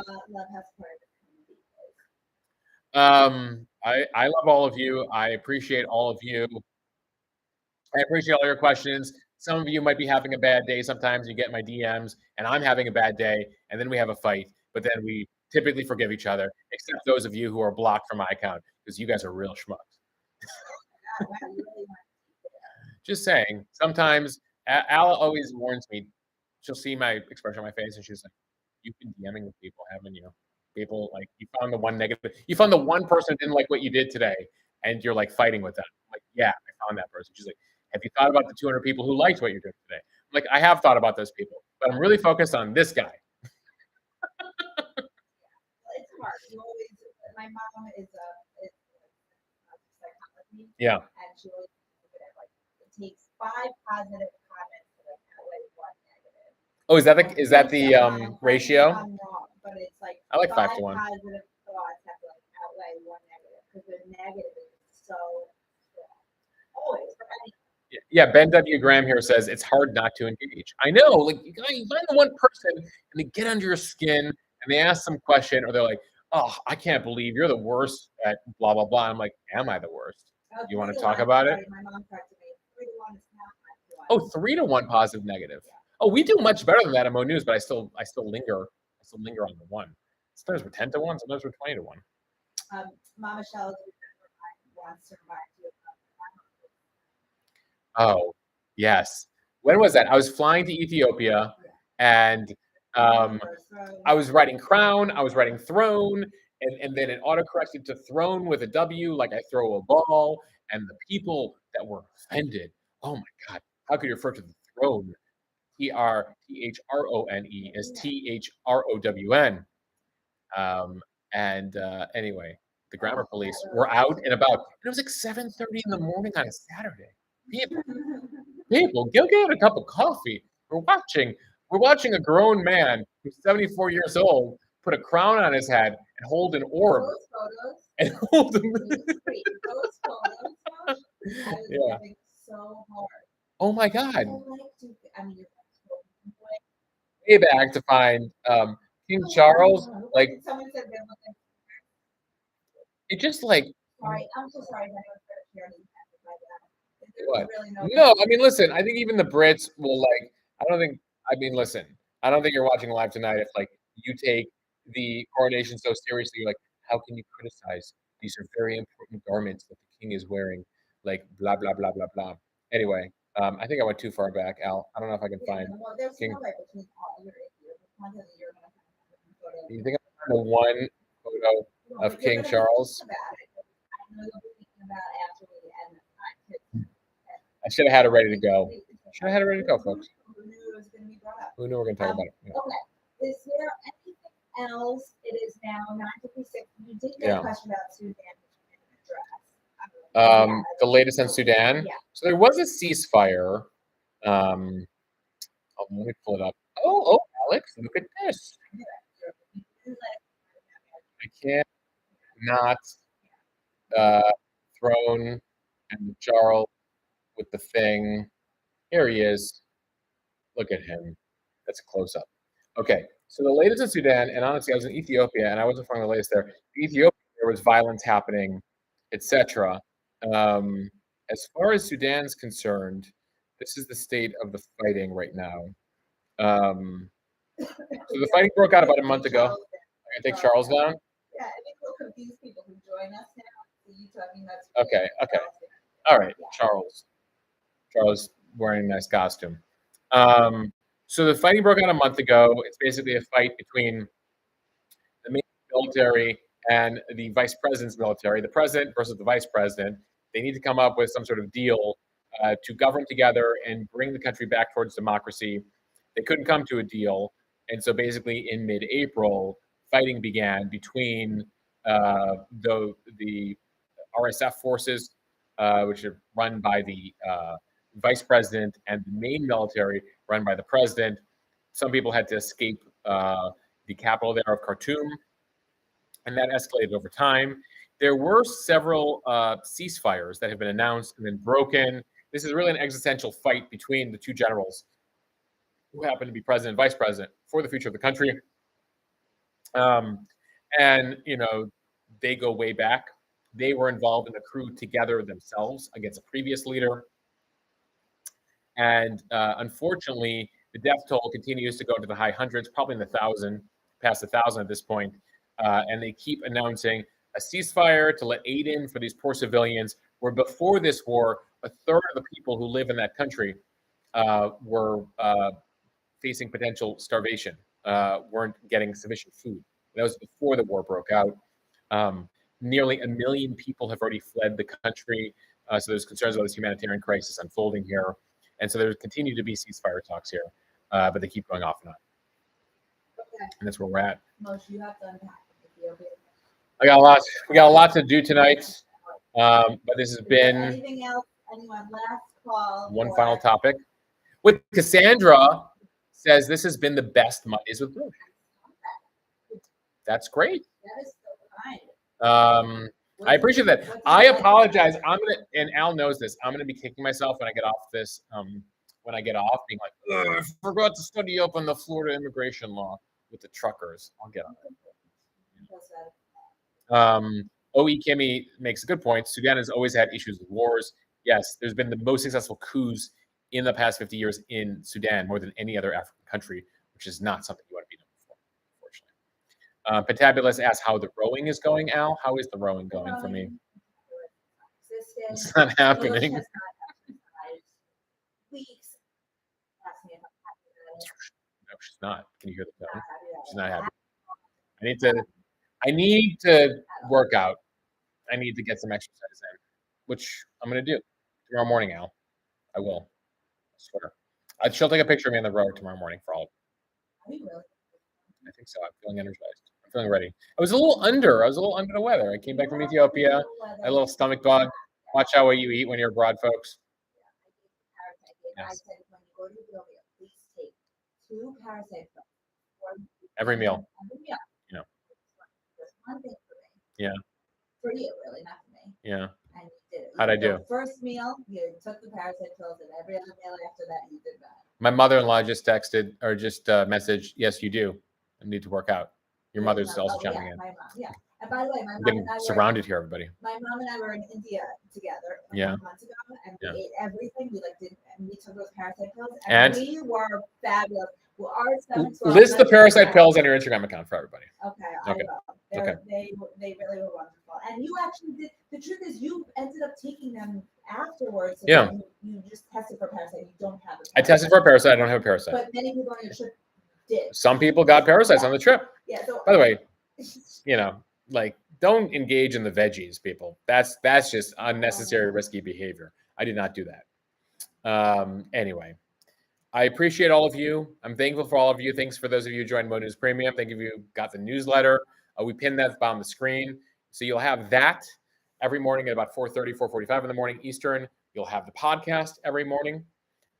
I love all of you. I appreciate all of you. I appreciate all your questions. Some of you might be having a bad day. Sometimes you get my DMs and I'm having a bad day and then we have a fight, but then we typically forgive each other, except those of you who are blocked from my account because you guys are real schmucks. Just saying, sometimes Ala always warns me. She'll see my expression on my face and she's like, you've been DMing with people, haven't you? People like, you found the one negative, you found the one person who didn't like what you did today and you're like fighting with them. I'm like, yeah, I found that person. She's like, have you thought about the 200 people who liked what you're doing today? I'm like, I have thought about those people, but I'm really focused on this guy. It's hard. My mom is psychology. Yeah. And she always like it takes 5 positive comments to outweigh 1 negative. Oh, is that the ratio? I'm wrong, but it's like I like 5 to 1. Positive thoughts have to outweigh 1 negative because the negative is so strong. Always for any. Yeah, Ben W. Graham here says it's hard not to engage. I know, like you find the one person and they get under your skin and they ask some question or they're like, "Oh, I can't believe you're the worst at blah blah blah." I'm like, "Am I the worst? You want to talk about it?" My mom corrected me. 3 to 1 is not 5 to 1. Oh, 3 to 1 positive negative. Yeah. Oh, we do much better than that at Mo News, but I still linger. I still linger on the 1. Sometimes we're 10 to 1. Sometimes we're 20 to 1. Mama Shell wants to remind you. Oh, yes. When was that? I was flying to Ethiopia and I was writing crown, I was writing throne, and then it autocorrected to throne with a W, like I throw a ball. And the people that were offended, oh my God, how could you refer to the throne? TRONE is THROWN. Anyway, the grammar police were out and about. And it was like 7:30 in the morning on a Saturday. People, go get a cup of coffee. We're watching a grown man who's 74 years old put a crown on his head and hold an orb. And hold them. Yeah. So hard. Oh my God. Way back to find King Charles, like someone said it just like. Sorry, I'm so sorry. What? No, I mean, listen, I think even the Brits will like, listen, I don't think you're watching live tonight if like you take the coronation so seriously. You're like, how can you criticize? These are very important garments that the king is wearing, like blah, blah, blah, blah, blah. Anyway, I think I went too far back, Al. I don't know if I can find King. You think I can find the one photo of King Charles? I should have had it ready to go. Should have had it ready to go, folks. Who knew we were going to talk about it? Yeah. Okay. Is there anything else? It is now 9:56. You did get a question about Sudan. The latest in Sudan. Yeah. So there was a ceasefire. Let me pull it up. Oh, Alex, look at this. I can't not throne and Charles with the thing. Here he is. Look at him. That's a close-up. Okay, so the latest in Sudan, and honestly, I was in Ethiopia, and I wasn't following the latest there. In Ethiopia, there was violence happening, etc. As far as Sudan's concerned, this is the state of the fighting right now. So the fighting broke out about a month ago. I can take Charles down. Yeah, I think we'll confuse people who join us now. Okay. All right, Charles wearing a nice costume. So the fighting broke out a month ago. It's basically a fight between the military and the vice president's military, the president versus the vice president. They need to come up with some sort of deal to govern together and bring the country back towards democracy. They couldn't come to a deal. And so basically in mid-April, fighting began between the RSF forces, which are run by the vice president, and the main military run by the president. Some people had to escape the capital there of Khartoum, and that escalated over time. There were several ceasefires that have been announced and then broken. This is really an existential fight between the two generals who happen to be president and vice president for the future of the country. And, you know, they go way back. They were involved in a coup together themselves against a previous leader. And unfortunately, the death toll continues to go into the high hundreds, probably in the 1,000, past 1,000 at this point. And they keep announcing a ceasefire to let aid in for these poor civilians, where before this war, a third of the people who live in that country were facing potential starvation, weren't getting sufficient food. That was before the war broke out. Nearly 1 million people have already fled the country. So there's concerns about this humanitarian crisis unfolding here. And so there continue to be ceasefire talks here, but they keep going off and on. Okay. And that's where we're at. Mosh, you have to unpack Ethiopia. We got a lot to do tonight. But this has been anything else? Anyone last call? One final topic. With Cassandra says this has been the best Mondays with Mosh. That's great. That is so kind. I appreciate that. I apologize. And Al knows this. I'm gonna be kicking myself when I get off this. When I get off, being like, I forgot to study up on the Florida immigration law with the truckers. I'll get on it. O.E. Kimmy makes a good point. Sudan has always had issues with wars. Yes, there's been the most successful coups in the past 50 years in Sudan, more than any other African country, which is not something you want to be known for, unfortunately. Pentabulous asks how the rowing is going, Al. How is the rowing going for me? It's not happening. No, she's not. Can you hear the tone? She's not happy. I need to work out. I need to get some exercise in, which I'm going to do tomorrow morning, Al. I will. I swear. She'll take a picture of me on the road tomorrow morning for all of it. I think so. I'm feeling energized. I'm feeling ready. I was a little under the weather. I came back from Ethiopia. I had a little stomach bug. Watch out what you eat when you're abroad, folks. Yes. I said, when you go to Ethiopia, please take 2 parasite pills. Every meal. Yeah. That's one thing for me. Yeah. For you, really, not for me. Yeah. And you did it. How'd I do? First meal, you took the parasite pills, and every other meal after that, you did that. My mother-in-law just texted or just messaged, yes, you do. I need to work out. Your mother's also chiming in. My mom, yeah. And by the way, my mom getting and I surrounded here, everybody. My mom and I were in India together a couple months ago, and we ate everything. We took those parasite pills, and we were fabulous. Well, our stomachs were list the parasite pills on your Instagram account for everybody. Okay. I will. They really were wonderful. And you actually did. The truth is, you ended up taking them afterwards. So you just tested for parasite. You don't have it. I tested for a parasite. I don't have a parasite. But many people on your trip did. Some people got parasites on the trip. Yeah. So, by the way, don't engage in the veggies, people. That's just unnecessary, risky behavior. I did not do that. Anyway, I appreciate all of you. I'm thankful for all of you. Thanks for those of you who joined Mo News Premium. Thank you if you got the newsletter. We pinned that at the bottom of the screen. So you'll have that every morning at about 4:30, 4:45 in the morning Eastern. You'll have the podcast every morning.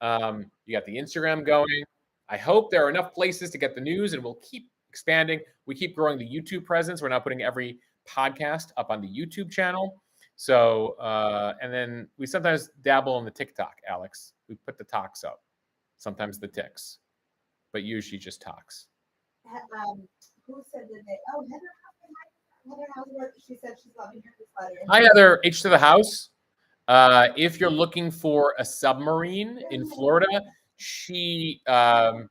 You got the Instagram going. I hope there are enough places to get the news, and we'll keep expanding. We keep growing the YouTube presence. We're now putting every podcast up on the YouTube channel. So, and then we sometimes dabble in the TikTok, Alex. We put the talks up, sometimes the ticks, but usually just talks. Who said that Heather Housework, she said she's loving your newsletter. Hi, Heather, H to the house. If you're looking for a submarine in Florida, she works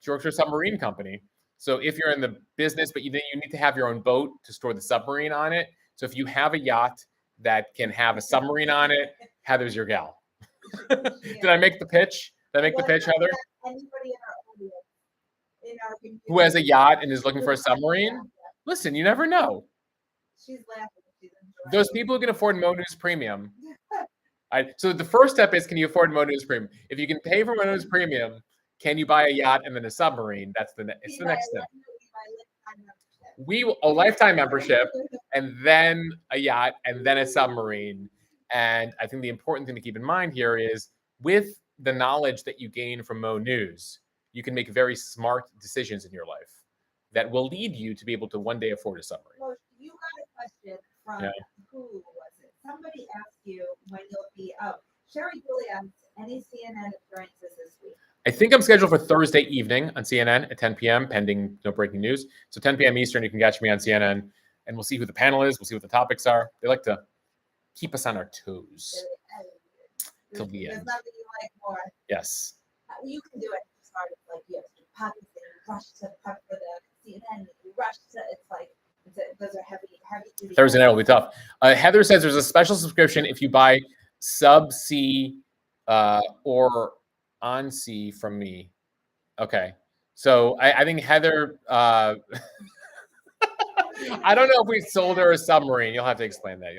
for a submarine company. So if you're in the business, but you need to have your own boat to store the submarine on it. So if you have a yacht that can have a submarine on it, Heather's your gal. Did I make the pitch? Did I make the pitch, Heather? Anybody in our community who has a yacht and is looking for a submarine? Listen, you never know. She's laughing. She's enjoying. Those people who can afford Mo News Premium. So the first step is, can you afford Mo News Premium? If you can pay for Mo News Premium, can you buy a yacht and then a submarine? That's the it's the next step. A lifetime membership, and then a yacht, and then a submarine. And I think the important thing to keep in mind here is, with the knowledge that you gain from Mo News, you can make very smart decisions in your life that will lead you to be able to one day afford a submarine. Well, you got a question from who was it? Somebody asked you when you'll be up. Sherry Julie asked, any CNN appearances this week? I think I'm scheduled for Thursday evening on CNN at 10 p.m., pending no breaking news. So 10 p.m. Eastern, you can catch me on CNN, and we'll see who the panel is. We'll see what the topics are. They like to keep us on our toes till the There's end. nothing you like more. Yes. You can do it. Start like you have to Pakistan, you rush to prep for the CNN, you rush to. It's like those are heavy duty. Thursday night will be tough. Heather says there's a special subscription if you buy Sub C or On C from me. Okay. So I think Heather, I don't know if we sold her a submarine. You'll have to explain that.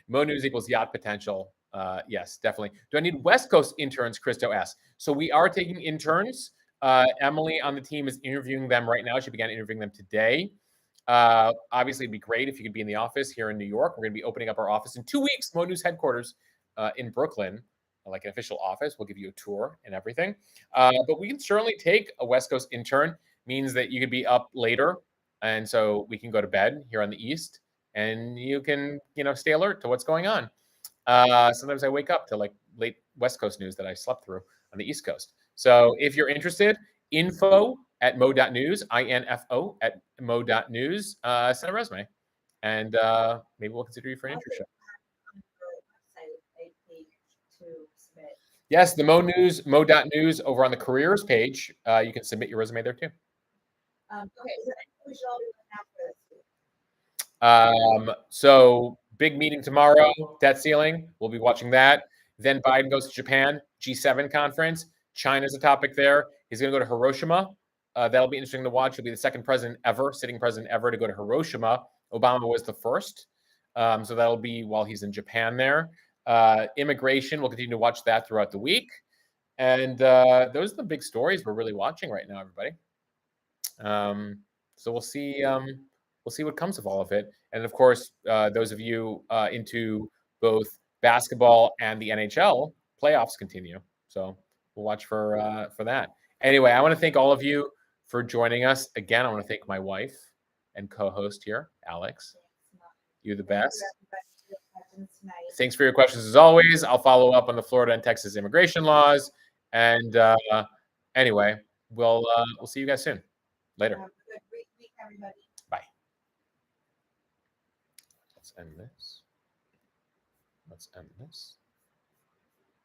Mo News equals yacht potential. Yes, definitely. Do I need West Coast interns? Christo asks. So we are taking interns. Emily on the team is interviewing them right now. She began interviewing them today. Obviously, it'd be great if you could be in the office here in New York. We're going to be opening up our office in 2 weeks. Mo News headquarters in Brooklyn, like an official office. We'll give you a tour and everything. But we can certainly take a West Coast intern. Means that you could be up later, and so we can go to bed here on the East, and you can, stay alert to what's going on. Sometimes I wake up to like late West Coast news that I slept through on the East Coast. So if you're interested, info@mo.news, info@mo.news, send a resume, and maybe we'll consider you for an internship. Yes, the mo.news over on the careers page. You can submit your resume there too. Okay, is there anything we should all be looking out for this week? So big meeting tomorrow, debt ceiling. We'll be watching that. Then Biden goes to Japan, G7 conference. China's a topic there. He's going to go to Hiroshima. That'll be interesting to watch. He'll be the second sitting president ever to go to Hiroshima. Obama was the first. So that'll be while he's in Japan there. Immigration, we'll continue to watch that throughout the week. And those are the big stories we're really watching right now, everybody. So we'll see what comes of all of it. And of course, those of you into both basketball and the NHL, playoffs continue. So we'll watch for that. Anyway, I want to thank all of you for joining us. Again, I want to thank my wife and co-host here, Alex. You're the best. Thanks for your questions as always. I'll follow up on the Florida and Texas immigration laws. And anyway, we'll see you guys soon. Later. Have a good week, everybody. Bye. Let's end this.